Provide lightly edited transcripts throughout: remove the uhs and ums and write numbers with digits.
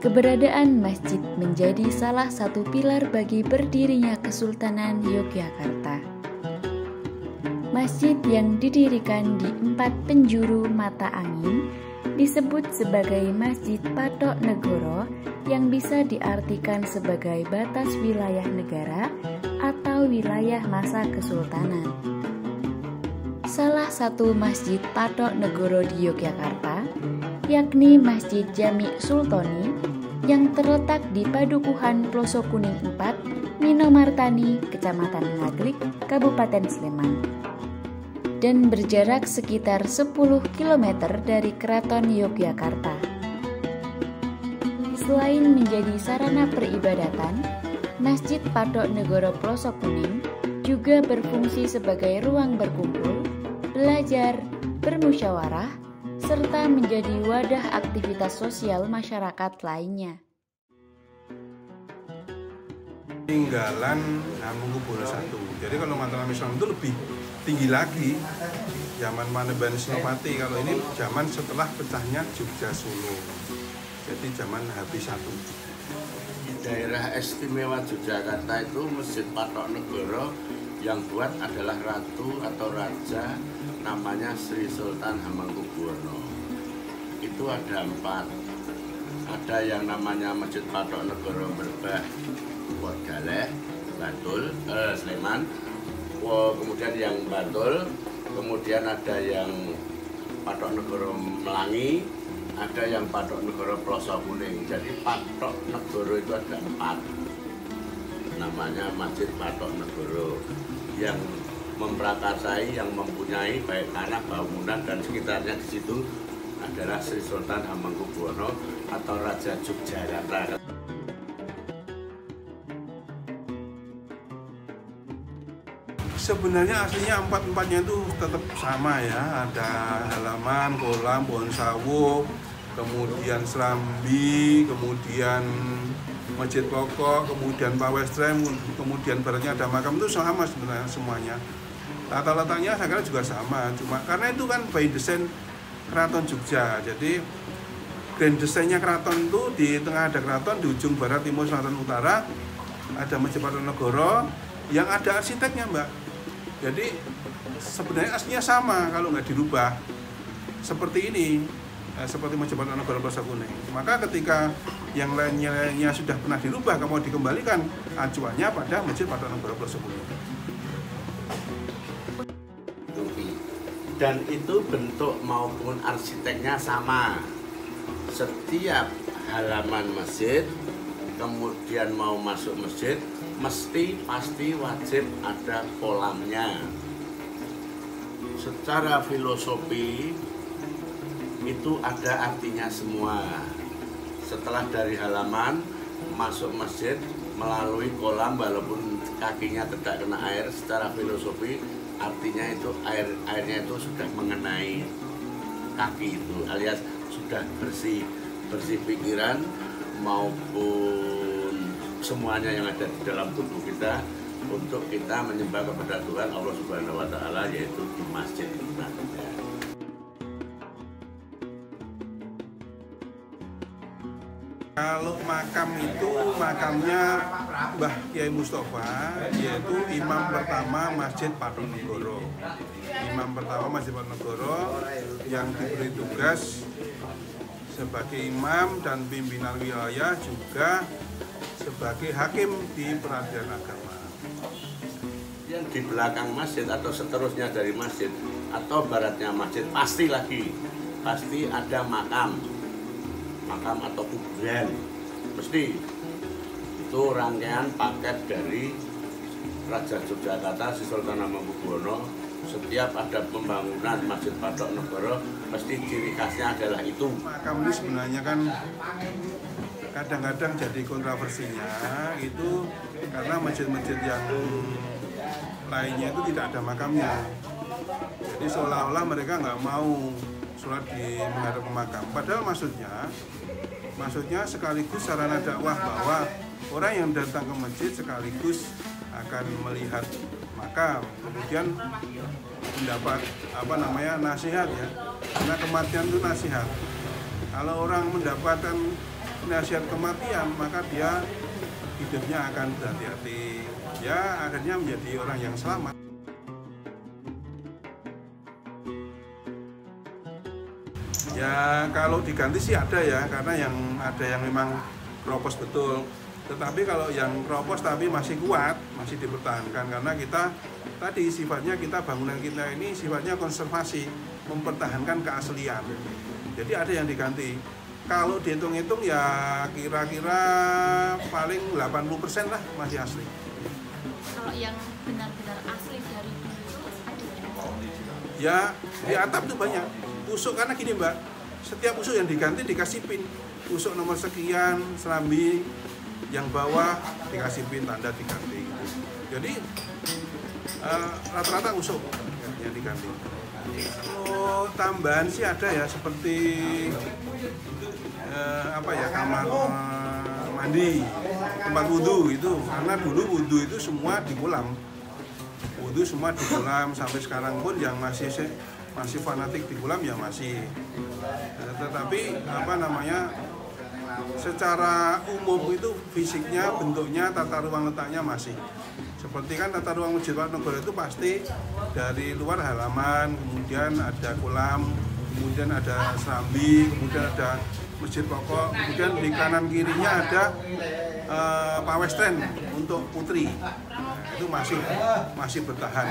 keberadaan masjid menjadi salah satu pilar bagi berdirinya Kesultanan Yogyakarta. Masjid yang didirikan di 4 penjuru mata angin disebut sebagai Masjid Patok Negoro yang bisa diartikan sebagai batas wilayah negara atau wilayah masa kesultanan. Salah satu Masjid Patok Negoro di Yogyakarta yakni Masjid Jami Sultoni yang terletak di Padukuhan Ploso Kuning 4, Minomartani, Kecamatan Ngaglik, Kabupaten Sleman, dan berjarak sekitar 10 km dari Keraton Yogyakarta. Selain menjadi sarana peribadatan, Masjid Patok Negoro Ploso Kuning juga berfungsi sebagai ruang berkumpul, belajar, bermusyawarah, serta menjadi wadah aktivitas sosial masyarakat lainnya. Tinggalan Hamengkubuwono I. Jadi kalau Mataram Islam itu lebih tinggi lagi, zaman Manoban Senopati. Kalau ini zaman setelah pecahnya Jogja Solo. Jadi zaman habis satu. Di daerah istimewa Yogyakarta itu Masjid Patok Negoro yang buat adalah ratu atau raja, namanya Sri Sultan Hamengkubuwono. Itu ada 4. Ada yang namanya Masjid Patok Negoro Merbah Galeh, Bantul, Sleman. Kemudian yang Bantul, kemudian ada yang Patok Negoro Melangi, ada yang Patok Negoro Ploso Kuning. Jadi Patok Negoro itu ada 4. Namanya Masjid Patok Negoro yang memprakarsai, yang mempunyai baik tanah, bangunan dan sekitarnya di situ adalah Sri Sultan Hamengkubuwono atau Raja Yogyakarta. Sebenarnya aslinya 4-4-nya itu tetap sama ya, ada halaman, kolam, pohon sawo, kemudian serambi, kemudian masjid pokok, kemudian pawestrem, kemudian baratnya ada makam, itu sama sebenarnya semuanya. Tata letaknya saya kira juga sama, cuma karena itu kan by desain Keraton Jogja, jadi grand desainnya keraton itu di tengah ada keraton, di ujung barat, timur, selatan, utara ada Masjid Patok Negoro yang ada arsiteknya, Mbak. Jadi sebenarnya aslinya sama kalau nggak dirubah seperti ini, seperti Masjid Patok Negoro Ploso Kuning. Maka ketika yang lainnya sudah pernah dirubah, mau dikembalikan, acuannya pada Masjid Patok Negoro Ploso Kuning. Dan itu bentuk maupun arsiteknya sama. Setiap halaman masjid, kemudian mau masuk masjid, pasti wajib ada kolamnya. Secara filosofi itu ada artinya semua. Setelah dari halaman masuk masjid melalui kolam, walaupun kakinya tidak kena air, secara filosofi artinya itu airnya itu sudah mengenai kaki itu, alias sudah bersih pikiran maupun semuanya yang ada di dalam tubuh kita untuk kita menyembah kepada Tuhan Allah Subhanahu wa Ta'ala, yaitu di masjid itu. Kalau makam itu makamnya Mbah Kyai Mustafa, yaitu imam pertama Masjid Patok Negoro. Imam pertama Masjid Patok Negoro yang diberi tugas sebagai imam dan pimpinan wilayah, juga sebagai hakim di peradilan agama. Yang di belakang masjid atau seterusnya dari masjid atau baratnya masjid pasti ada makam atau kuburan, mesti. Itu rangkaian paket dari Raja Yogyakarta Sri Sultan Hamengkubuwono. Setiap ada pembangunan Masjid Patok Negoro, pasti ciri khasnya adalah itu. Makam ini sebenarnya kan kadang-kadang jadi kontroversinya itu karena masjid-masjid yang lainnya itu tidak ada makamnya. Jadi seolah-olah mereka nggak mau sholat di menghadap ke makam. Padahal maksudnya sekaligus sarana dakwah bahwa orang yang datang ke masjid sekaligus akan melihat makam, kemudian mendapat nasihat ya. Karena kematian itu nasihat. Kalau orang mendapatkan nasihat kematian, maka dia hidupnya akan berhati-hati. Ya, akhirnya menjadi orang yang selamat. Ya, kalau diganti sih ada ya, karena ada yang memang kropos betul. Tetapi kalau yang kropos tapi masih kuat, masih dipertahankan, karena kita tadi sifatnya bangunan kita ini sifatnya konservasi, mempertahankan keaslian. Jadi ada yang diganti. Kalau dihitung-hitung ya kira-kira paling 80% lah masih asli. Kalau yang benar-benar asli dari dulu itu ada? Ya, di atap itu banyak. Usuk karena gini Mbak, setiap usuk yang diganti dikasih pin. Usuk nomor sekian, serambi yang bawah dikasih pin tanda diganti. Jadi rata-rata usuk yang diganti. Oh, tambahan sih ada ya, seperti kamar mandi, tempat wudhu itu, karena dulu wudhu itu semua di kolam. Wudhu semua di kolam, sampai sekarang pun yang masih fanatik di kolam ya masih. Tetapi secara umum itu fisiknya, bentuknya, tata ruang letaknya masih. Seperti kan tata ruang Masjid Patonegoro itu pasti dari luar halaman, kemudian ada kolam, kemudian ada serambi, kemudian ada masjid pokok, kemudian di kanan kirinya ada pawestren untuk putri. Itu masih bertahan.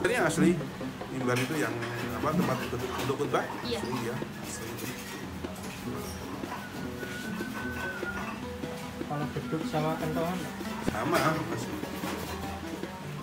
Ini asli, mimbar itu yang tempat untuk khutbah. Iya. Asli, ya. Asli. Kalau beduk sama kentongan Sama, masih.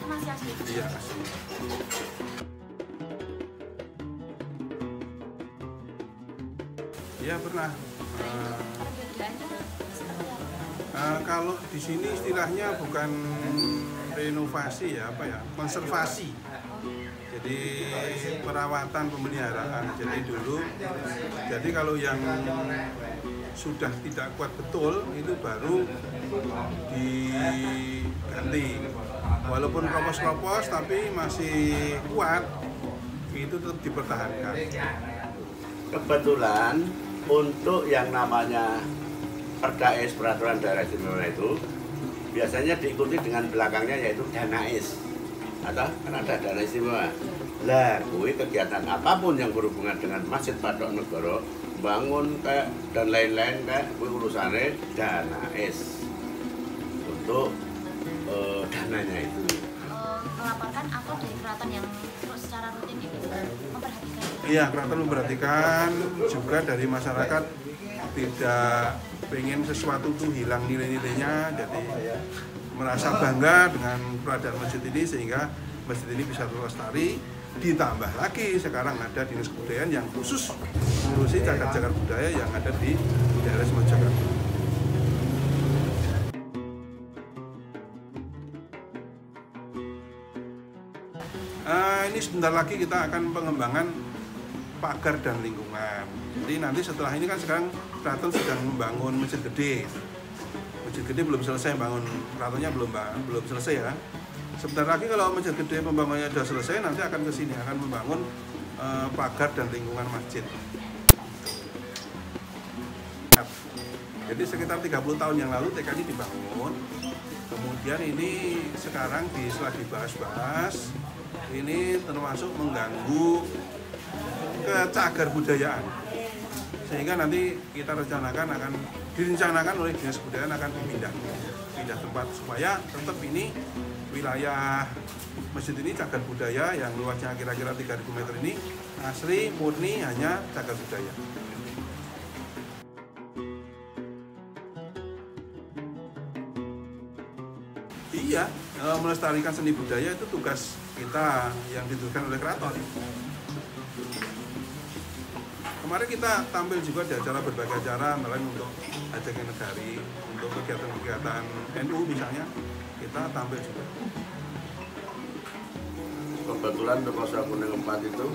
Masih asli? Iya, asli. Iya, pernah. Kalau di sini istilahnya bukan renovasi ya, konservasi. Jadi perawatan, pemeliharaan. Jadi kalau yang sudah tidak kuat betul itu baru diganti. Walaupun kropos-kropos tapi masih kuat, itu tetap dipertahankan. Kebetulan untuk yang namanya Perda-Es Peraturan Daerah Istimewa itu biasanya diikuti dengan belakangnya yaitu Dana-Es, atau kan ada Dana Istimewa. Lah, kegiatan apapun yang berhubungan dengan Masjid Patonegoro, bangun kayak dan lain-lain kayak urusannya Dana-Es untuk dananya itu. Melaporkan atau dari keraton yang secara rutin itu memperhatikan? Iya, keraton memperhatikan, juga dari masyarakat tidak pengen sesuatu tuh hilang nilai-nilainya, jadi merasa bangga dengan keberadaan masjid ini sehingga masjid ini bisa terlestari. Ditambah lagi sekarang ada dinas kebudayaan yang khusus ngurusi cagar-cagar budaya yang ada di daerah Jakarta. Ini sebentar lagi kita akan pengembangan pagar dan lingkungan. Jadi nanti setelah ini kan sekarang keraton sedang membangun masjid gede. Masjid gede belum selesai bangun, keratonnya belum selesai ya. Sebentar lagi kalau masjid gede pembangunannya sudah selesai, nanti akan ke sini akan membangun pagar dan lingkungan masjid. Jadi sekitar 30 tahun yang lalu TK ini dibangun. Kemudian ini sekarang setelah dibahas-bahas, ini termasuk mengganggu kecagar budayaan, sehingga nanti kita direncanakan oleh dinas kebudayaan akan pindah tempat supaya tetap ini wilayah masjid ini cagar budaya yang luasnya kira-kira 3.000 meter ini asli murni hanya cagar budaya. Iya, melestarikan seni budaya itu tugas kita yang ditugaskan oleh keraton. Kemarin kita tampil juga di berbagai acara, melalui untuk ajakan negari, untuk kegiatan-kegiatan NU misalnya, kita tampil juga. Kebetulan untuk Kota Kuning 4 itu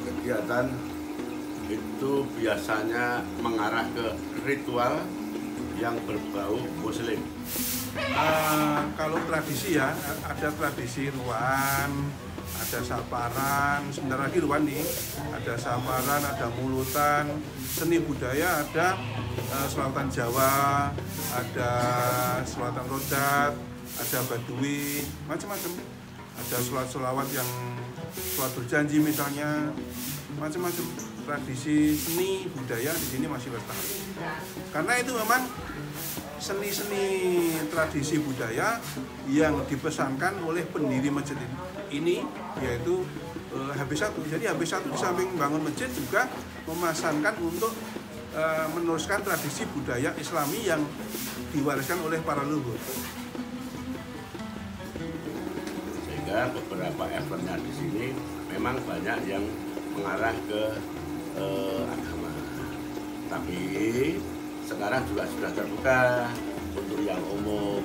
kegiatan itu biasanya mengarah ke ritual yang berbau muslim? Kalau tradisi ya, ada tradisi ruan, ada saparan, sebentar lagi ruan nih, ada saparan, ada mulutan, seni budaya ada selawatan Jawa, ada selawatan Rodat, ada Badui, macam-macam. Ada selawat yang selawat berjanji misalnya, macam-macam. Tradisi seni budaya di sini masih lestari. Karena itu memang seni-seni tradisi budaya yang dipesankan oleh pendiri masjid ini, yaitu HB1. Jadi HB1 di samping bangun masjid juga memasangkan untuk meneruskan tradisi budaya Islami yang diwariskan oleh para leluhur. Sehingga beberapa eventnya di sini memang banyak yang mengarah ke agama. Tapi sekarang juga sudah terbuka untuk yang umum,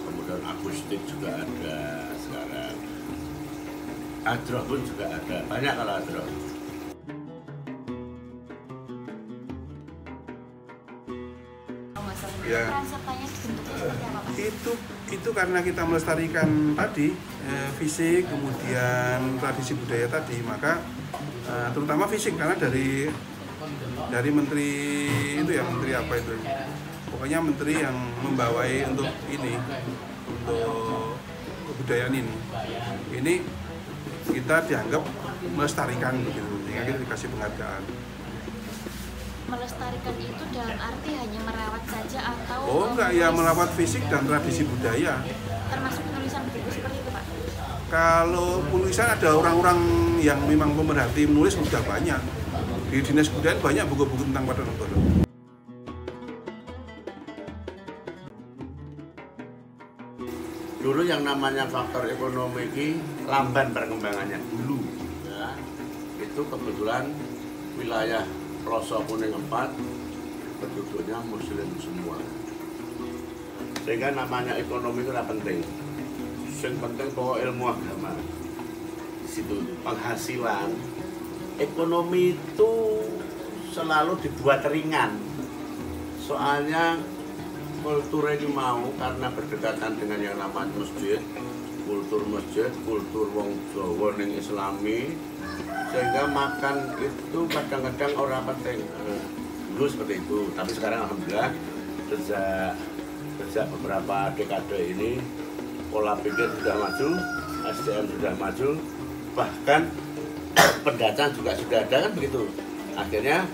kemudian akustik juga ada sekarang, adroh pun juga ada, banyak kalau adroh. Ya, Peran sertanya bentuknya seperti apa, Pak? itu karena kita melestarikan tadi fisik, kemudian tradisi budaya tadi, maka terutama fisik karena dari menteri itu ya, menteri apa itu, pokoknya menteri yang membawai untuk ini, untuk kebudayaan ini kita dianggap melestarikan begitu, sehingga kita dikasih penghargaan. Melestarikan itu dalam arti hanya merawat saja atau Enggak, ya merawat fisik dan tradisi budaya. termasuk penulisan buku seperti itu, Pak? Kalau penulisan ada orang-orang yang memang pemerhati menulis sudah banyak. Di Dinas Kebudayaan banyak buku-buku tentang Patok Negoro. Dulu yang namanya faktor ekonomi ini lamban perkembangannya dulu, ya. Itu kebetulan wilayah Ploso Kuning 4 penduduknya muslim semua. Sehingga namanya ekonomi itu tidak penting. Yang penting bahwa ilmu agama. Di situ penghasilan ekonomi itu selalu dibuat ringan. Soalnya kultur ini mau karena berdekatan dengan yang namanya masjid, kultur wong Jawa ning Islami, sehingga makan itu kadang-kadang orang penting. Dulu seperti itu, tapi sekarang alhamdulillah sejak beberapa dekade ini pola pikir sudah maju, SDM sudah maju, bahkan pendatang juga sudah ada, kan begitu. Akhirnya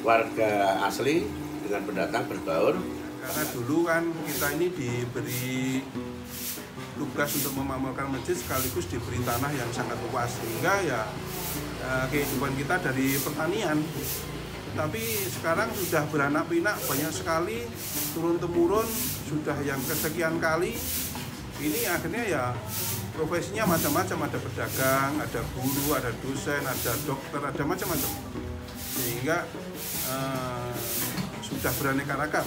warga asli dengan pendatang berbaur. Karena dulu kan kita ini diberi tugas untuk memakmurkan masjid sekaligus diberi tanah yang sangat luas, sehingga ya kehidupan kita dari pertanian. Tapi sekarang sudah beranak pinak banyak sekali, turun-temurun sudah yang kesekian kali. Ini akhirnya ya profesinya macam-macam, ada pedagang, ada guru, ada dosen, ada dokter, ada macam-macam. Sehingga sudah beraneka ragam.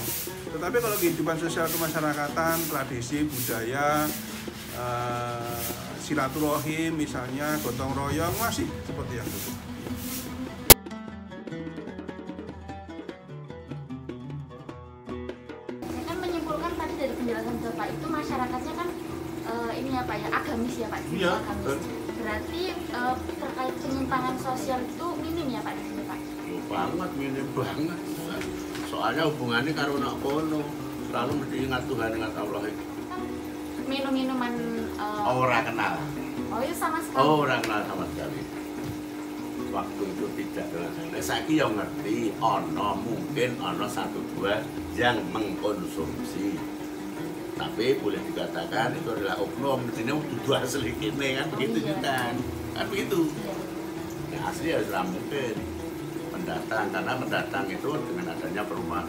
Tetapi kalau kehidupan sosial kemasyarakatan, tradisi, budaya, silaturahim misalnya, gotong royong masih seperti yang dulu. Saya kan menyimpulkan tadi dari penjelasan Bapak itu masyarakatnya kan ini ya Pak ya, agamis ya Pak? Iya. Agamis. Berarti terkait penyimpangan sosial itu minim ya Pak di sini Pak? Banget, minim banget. Soalnya hubungannya karo nak kono, selalu mesti ingat Tuhan, ingat Allah itu. Minum-minuman Orang kenal. oh itu sama sekali. Orang kenal sama sekali. Waktu itu tidak kenal. Nah, saya yang ngerti, mungkin ono 1-2 yang mengkonsumsi. Tapi boleh dikatakan itu adalah oknum, di sini udah asli kene kan begitu juga kan begitu. Nah, asli harus mungkin pendatang, karena pendatang itu dengan adanya perumahan